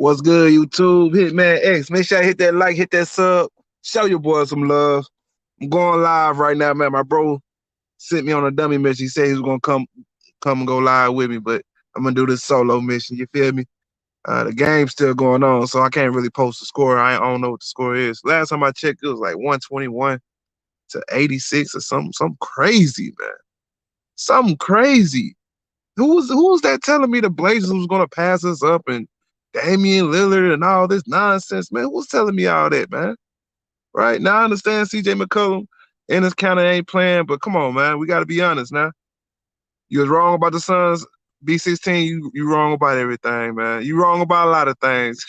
What's good, YouTube? Hitman X. Make sure I hit that like, hit that sub. Show your boy some love. I'm going live right now, man. My bro sent me on a dummy mission. He said he was gonna come and go live with me, but I'm gonna do this solo mission. You feel me? The game's still going on, so I can't really post the score. I don't know what the score is. Last time I checked, it was like 121 to 86 or something crazy, man. Something crazy. Who was that telling me the Blazers was gonna pass us up and Damian Lillard and all this nonsense, man? Who's telling me all that, man? Right now, I understand CJ McCollum and his counter ain't playing, but come on, man, we got to be honest now. You was wrong about the Suns. B16, you wrong about everything, man. You wrong about a lot of things,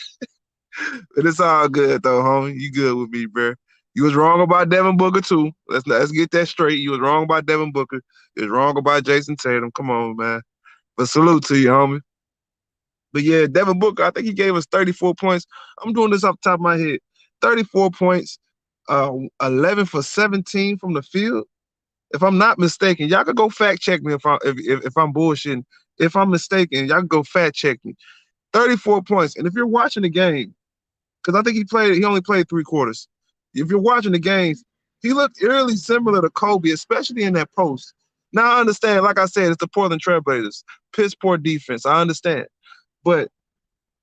but it's all good though, homie. You good with me, bro. You was wrong about Devin Booker too. Let's get that straight. You was wrong about Devin Booker. You was wrong about Jason Tatum. Come on, man. But salute to you, homie. But yeah, Devin Booker, I think he gave us 34 points. I'm doing this off the top of my head. 34 points, 11 for 17 from the field. If I'm not mistaken, y'all could go fact check me if I'm bullshitting. If I'm mistaken, y'all can go fact check me. 34 points. And if you're watching the game, because I think he only played 3 quarters. If you're watching the games, he looked eerily similar to Kobe, especially in that post. Now I understand, like I said, it's the Portland Trailblazers. Piss poor defense. I understand. But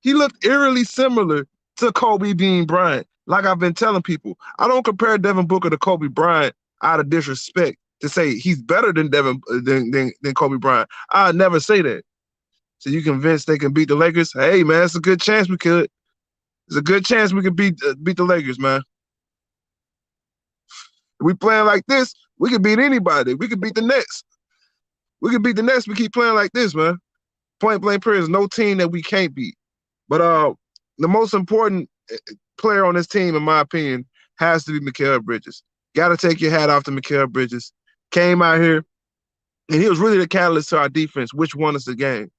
he looked eerily similar to Kobe Bean Bryant. Like I've been telling people, I don't compare Devin Booker to Kobe Bryant out of disrespect to say he's better than than Kobe Bryant. I'd never say that. So you convinced they can beat the Lakers? Hey, man, it's a good chance we could. It's a good chance we could beat the Lakers, man. If we playing like this, we could beat anybody. We could beat the Nets. We could beat the Nets. We keep playing like this, man. Point blank period. There's no team that we can't beat. But the most important player on this team, in my opinion, has to be Mikal Bridges. Got to take your hat off to Mikal Bridges. Came out here, and he was really the catalyst to our defense, which won us the game.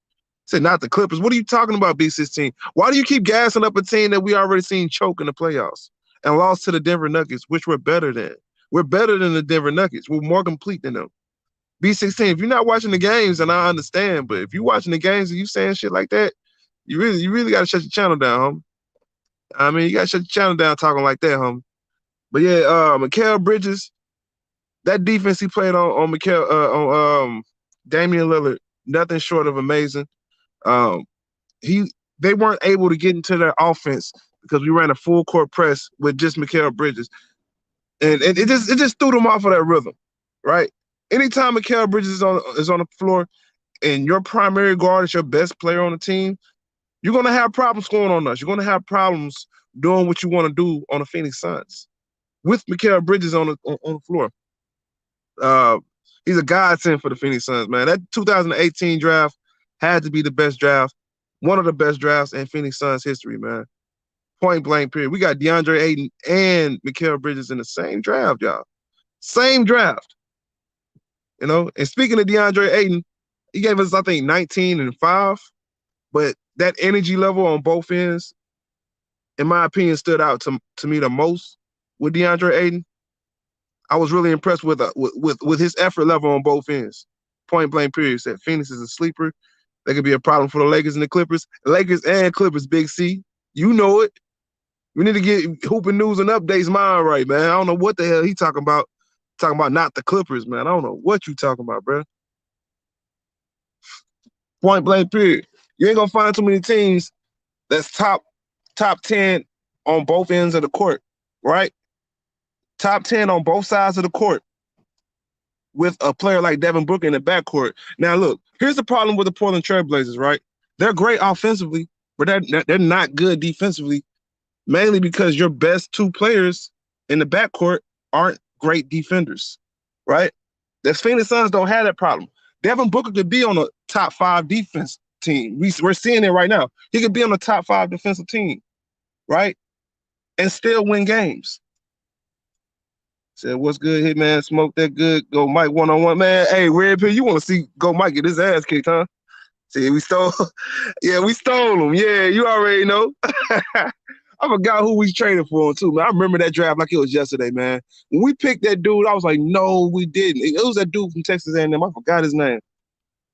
Said not the Clippers. What are you talking about, B16? Why do you keep gassing up a team that we already seen choke in the playoffs and lost to the Denver Nuggets, which we're better than? We're better than the Denver Nuggets. We're more complete than them. B16, if you're not watching the games, and I understand, but if you're watching the games and you saying shit like that, you really got to shut your channel down, homie. I mean, you got to shut your channel down talking like that, homie. But yeah, Mikal Bridges, that defense he played on Damian Lillard, nothing short of amazing. They weren't able to get into their offense because we ran a full court press with just Mikal Bridges, and it just threw them off of that rhythm, right? Anytime Mikal Bridges is on the floor, and your primary guard is your best player on the team, you're gonna have problems scoring on us. You're gonna have problems doing what you want to do on the Phoenix Suns with Mikal Bridges on the floor. He's a godsend for the Phoenix Suns, man. That 2018 draft had to be the best draft, one of the best drafts in Phoenix Suns history, man. Point blank period. We got DeAndre Ayton and Mikal Bridges in the same draft, y'all. Same draft. You know, and speaking of DeAndre Ayton, he gave us, I think, 19 and 5. But that energy level on both ends, in my opinion, stood out to me the most with DeAndre Ayton. I was really impressed with his effort level on both ends. Point blank period. Said Phoenix is a sleeper. They could be a problem for the Lakers and the Clippers. Lakers and Clippers, Big C. You know it. We need to get Hooping News and Updates mind right, man. I don't know what the hell he talking about. Talking about not the Clippers, man. I don't know what you talking about, bro. Point blank period. You ain't gonna find too many teams that's top 10 on both ends of the court, right? Top 10 on both sides of the court with a player like Devin Booker in the backcourt. Now, look, here's the problem with the Portland Trailblazers, right? They're great offensively, but they're not good defensively, mainly because your best 2 players in the backcourt aren't great defenders, right? The Phoenix Suns don't have that problem. Devin Booker could be on a top 5 defense team. We're seeing it right now. He could be on a top 5 defensive team, right? And still win games. Said, what's good, Hitman? Smoke that good. Go Mike one-on-one. Man, hey, Red Pill, you want to see Go Mike get his ass kicked, huh? See, we stole. Yeah, we stole him. Yeah, you already know. I forgot who we traded for him, too, man. I remember that draft like it was yesterday, man. When we picked that dude, I was like, no, we didn't. It was that dude from Texas A&M. I forgot his name.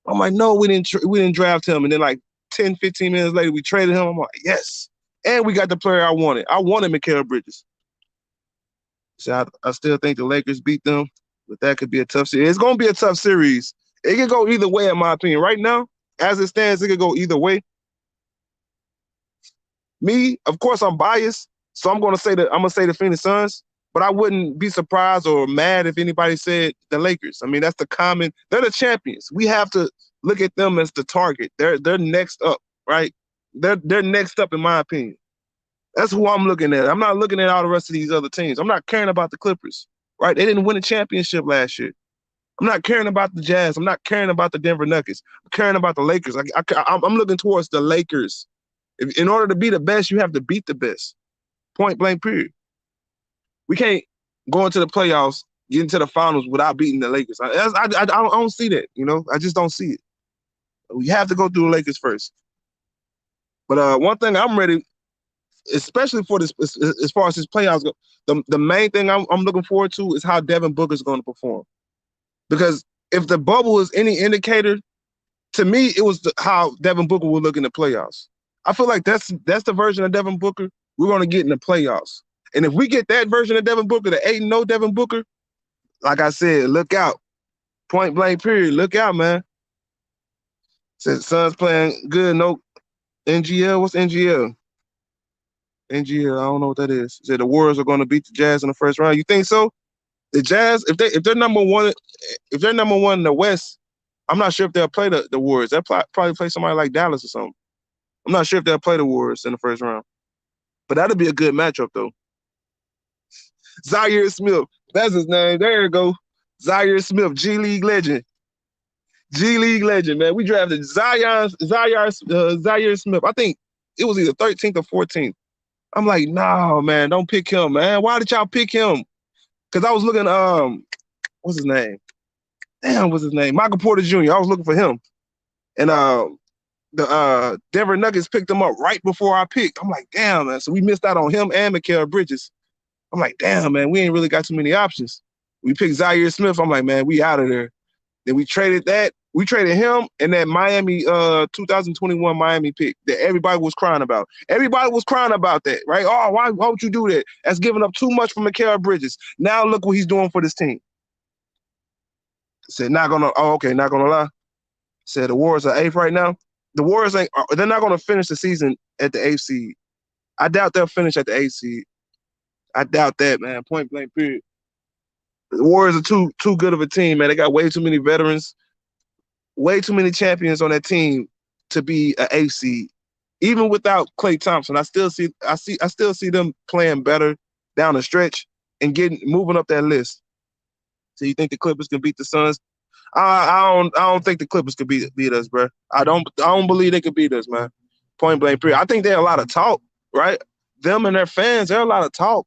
I'm like, no, we didn't draft him. And then, like, 10, 15 minutes later, we traded him. I'm like, yes. And we got the player I wanted. I wanted Mikal Bridges. So I still think the Lakers beat them, but that could be a tough series. It's going to be a tough series. It could go either way, in my opinion. Right now, as it stands, it could go either way. Me, of course, I'm biased, so I'm gonna say the Phoenix Suns, but I wouldn't be surprised or mad if anybody said the Lakers. I mean, that's the common. They're the champions. We have to look at them as the target. They're next up, right? They're next up in my opinion. That's who I'm looking at. I'm not looking at all the rest of these other teams. I'm not caring about the Clippers, right? They didn't win a championship last year. I'm not caring about the Jazz. I'm not caring about the Denver Nuggets. I'm caring about the Lakers. I'm looking towards the Lakers. In order to be the best, you have to beat the best. Point blank, period. We can't go into the playoffs, get into the finals without beating the Lakers. I don't see that, you know? I just don't see it. We have to go through the Lakers first. But one thing I'm ready, especially for this, as far as this playoffs go, the main thing I'm looking forward to is how Devin Booker's going to perform. Because if the bubble is any indicator, to me, it was how Devin Booker will look in the playoffs. I feel like that's the version of Devin Booker we're going to get in the playoffs. And if we get that version of Devin Booker, the 8-0 Devin Booker, like I said, look out. Point blank, period. Look out, man. Said Suns playing good. No NGL. What's NGL? NGL, I don't know what that is. Said the Warriors are going to beat the Jazz in the first round. You think so? The Jazz, if they're number one in the West, I'm not sure if they'll play the Warriors. They'll probably play somebody like Dallas or something. I'm not sure if they'll play the Warriors in the first round. But that'll be a good matchup, though. Zaire Smith. That's his name. There you go. Zaire Smith, G League legend. G League legend, man. We drafted Zaire Smith. I think it was either 13th or 14th. I'm like, no, man, don't pick him, man. Why did y'all pick him? Because I was looking, what's his name? Damn, what's his name? Michael Porter Jr. I was looking for him. And the Denver Nuggets picked him up right before I picked. I'm like, damn, man. So we missed out on him and Mikal Bridges. I'm like, damn, man, we ain't really got too many options. We picked Zaire Smith. I'm like, man, we out of there. Then we traded that. We traded him and that Miami 2021 Miami pick that everybody was crying about. Everybody was crying about that, right? Oh, why would you do that? That's giving up too much for Mikal Bridges. Now look what he's doing for this team. Said, not gonna lie. Said the Warriors are 8th right now. The Warriors they're not gonna finish the season at the 8th seed. I doubt they'll finish at the 8th seed. I doubt that, man. Point blank, period. The Warriors are too good of a team, man. They got way too many veterans, way too many champions on that team to be an 8th seed. Even without Klay Thompson, I still see them playing better down the stretch and moving up that list. So you think the Clippers can beat the Suns? I don't think the Clippers could beat us, bro. I don't believe they could beat us, man. Point blank, period. I think they're a lot of talk, right? Them and their fans, they're a lot of talk,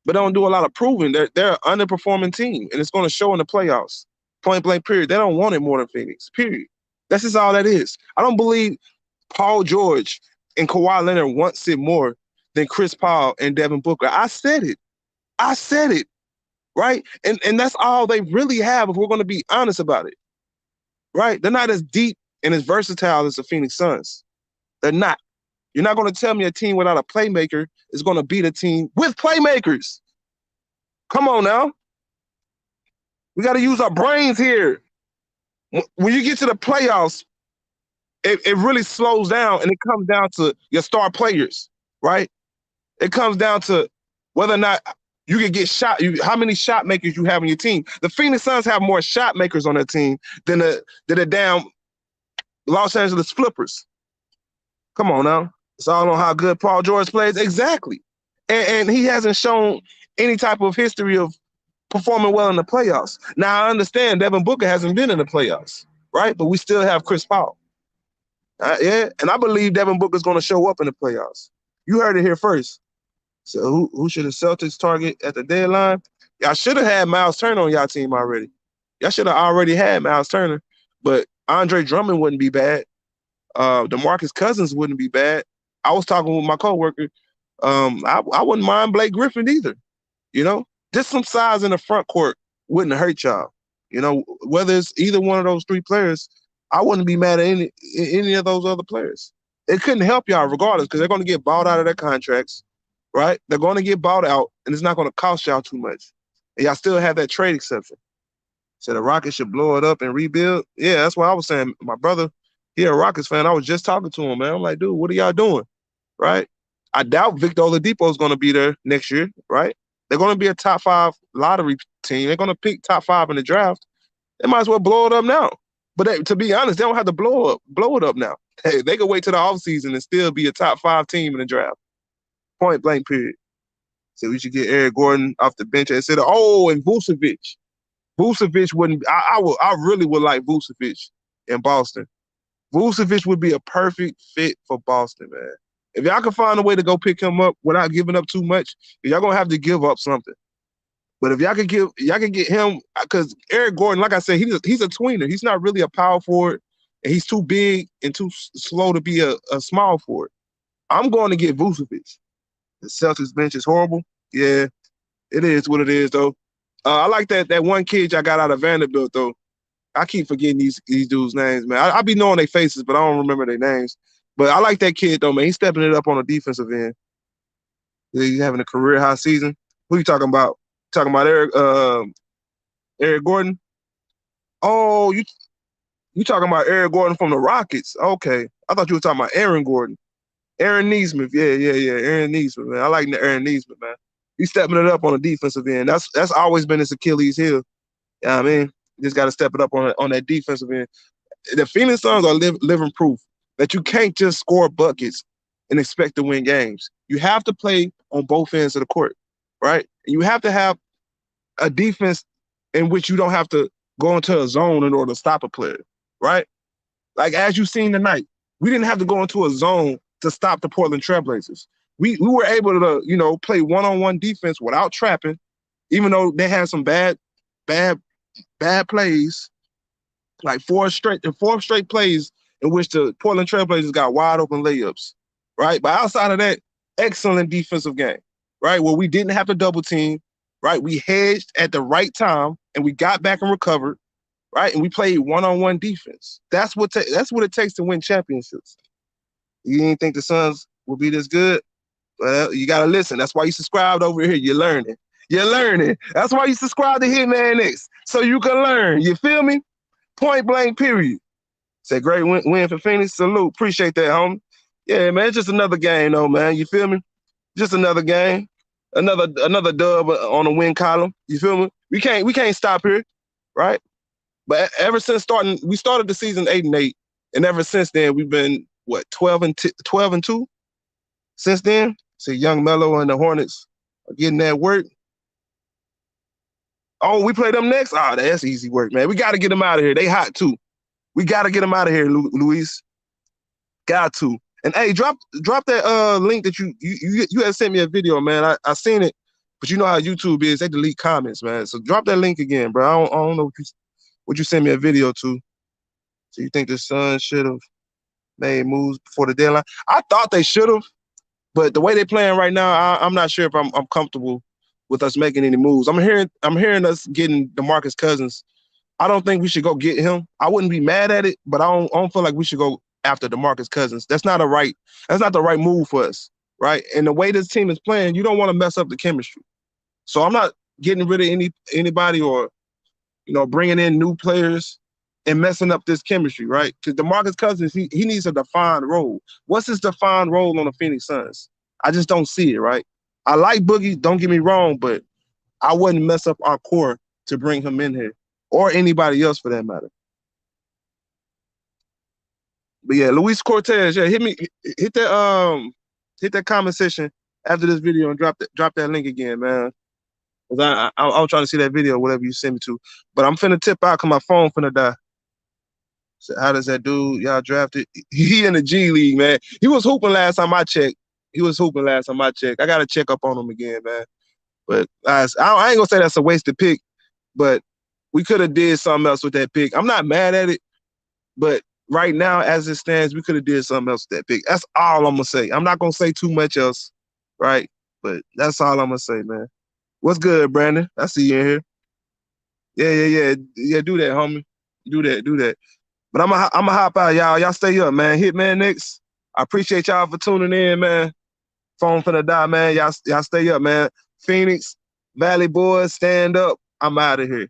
but don't do a lot of proving. They're an underperforming team, and it's going to show in the playoffs. Point blank, period. They don't want it more than Phoenix, period. That's just all that is. I don't believe Paul George and Kawhi Leonard wants it more than Chris Paul and Devin Booker. I said it, right? And that's all they really have if we're going to be honest about it, right? They're not as deep and as versatile as the Phoenix Suns. They're not. You're not going to tell me a team without a playmaker is going to beat a team with playmakers. Come on now. We got to use our brains here. When you get to the playoffs, it really slows down, and it comes down to your star players, right? It comes down to whether or not you can get shot. How many shot makers you have on your team? The Phoenix Suns have more shot makers on their team than the damn Los Angeles Flippers. Come on now. It's all on how good Paul George plays. Exactly. And he hasn't shown any type of history of performing well in the playoffs. Now, I understand Devin Booker hasn't been in the playoffs, right? But we still have Chris Paul. Yeah, and I believe Devin Booker's going to show up in the playoffs. You heard it here first. So who should the Celtics target at the deadline? Y'all should have had Miles Turner on y'all team already. Y'all should have already had Miles Turner, but Andre Drummond wouldn't be bad. DeMarcus Cousins wouldn't be bad. I was talking with my coworker. I wouldn't mind Blake Griffin either. You know, just some size in the front court wouldn't hurt y'all. You know, whether it's either one of those three players, I wouldn't be mad at any of those other players. It couldn't help y'all regardless because they're going to get bought out of their contracts, right? They're going to get bought out, and it's not going to cost y'all too much. And y'all still have that trade exception. So the Rockets should blow it up and rebuild. Yeah, that's what I was saying. My brother, he a Rockets fan. I was just talking to him, man. I'm like, dude, what are y'all doing? Right? I doubt Victor Oladipo is going to be there next year, right? They're going to be a top 5 lottery team. They're going to pick top 5 in the draft. They might as well blow it up now. But to be honest, they don't have to blow it up now. They could wait till the offseason and still be a top 5 team in the draft. Point blank, period. So we should get Eric Gordon off the bench instead of and Vucevic. Vucevic wouldn't. I really would like Vucevic in Boston. Vucevic would be a perfect fit for Boston, man. If y'all can find a way to go pick him up without giving up too much, y'all gonna have to give up something. But if y'all can get him, because Eric Gordon, like I said, he's a tweener. He's not really a power forward, and he's too big and too slow to be a small forward. I'm going to get Vucevic. The Celtics bench is horrible. Yeah, it is what it is, though. I like that one kid I got out of Vanderbilt, though. I keep forgetting these dudes' names, man. I be knowing their faces, but I don't remember their names. But I like that kid, though, man. He's stepping it up on the defensive end. He's having a career high season. Who you talking about? Talking about Eric Gordon? Oh, you talking about Eric Gordon from the Rockets? Okay, I thought you were talking about Aaron Gordon. Aaron Nesmith, yeah. Aaron Nesmith, man. I like Aaron Nesmith, man. He's stepping it up on the defensive end. That's always been his Achilles heel. You know what I mean? You just got to step it up on that defensive end. The Phoenix Suns are living proof that you can't just score buckets and expect to win games. You have to play on both ends of the court, right? And you have to have a defense in which you don't have to go into a zone in order to stop a player, right? Like as you've seen tonight, we didn't have to go into a zone to stop the Portland Trailblazers. We were able to, play one-on-one defense without trapping, even though they had some bad plays, like four straight plays in which the Portland Trailblazers got wide open layups, right? But outside of that, excellent defensive game, right? Where we didn't have to double team, right? We hedged at the right time and we got back and recovered, right? And we played one-on-one defense. That's what it takes to win championships. You didn't think the Suns would be this good? Well, you gotta listen. That's why you subscribed over here. You're learning. That's why you subscribe to Hitman X, so you can learn. You feel me? Point blank, period. Say great win for Phoenix. Salute. Appreciate that, homie. Yeah, man. It's just another game, though, man. You feel me? Just another game. Another dub on the win column. You feel me? We can't stop here, right? But ever since we started the season 8-8, and ever since then we've been 12-2. Since then, see Young Melo and the Hornets are getting that work. Oh, we play them next? Oh, that's easy work, man. We got to get them out of here. They hot, too. We got to get them out of here, Luis. Got to. And, hey, drop that link that you had sent me a video, man. I seen it, but you know how YouTube is. They delete comments, man. So drop that link again, bro. I don't know what you sent me a video to. So you think the Suns should have made moves before the deadline? I thought they should have, but the way they're playing right now, I'm not sure if I'm comfortable with us making any moves. I'm hearing us getting DeMarcus Cousins. I don't think we should go get him. I wouldn't be mad at it, but I don't feel like we should go after DeMarcus Cousins. That's not the right move for us, right? And the way this team is playing, you don't want to mess up the chemistry. So I'm not getting rid of anybody or bringing in new players and messing up this chemistry, right? Because DeMarcus Cousins, he needs a defined role. What's his defined role on the Phoenix Suns? I just don't see it, right? I like Boogie, don't get me wrong, but I wouldn't mess up our core to bring him in here, or anybody else for that matter. But yeah, Luis Cortez, yeah, hit that comment section after this video and drop that link again, man. Cause I'm trying to see that video, whatever you send me to. But I'm finna tip out cause my phone finna die. So how does that dude y'all drafted? He in the G League, man. He was hooping last time I checked. I gotta check up on him again, man. But I ain't gonna say that's a wasted pick, but we could have did something else with that pick. I'm not mad at it, but right now, as it stands, we could have did something else with that pick. That's all I'm gonna say. I'm not gonna say too much else, right? But that's all I'm gonna say, man. What's good, Brandon? I see you in here. Yeah. Do that, homie. Do that. But I'm a hop out, y'all. Y'all stay up, man. Hitman Nix. I appreciate y'all for tuning in, man. Phone finna die, man. Y'all stay up, man. Phoenix, Valley Boys, stand up. I'm out of here.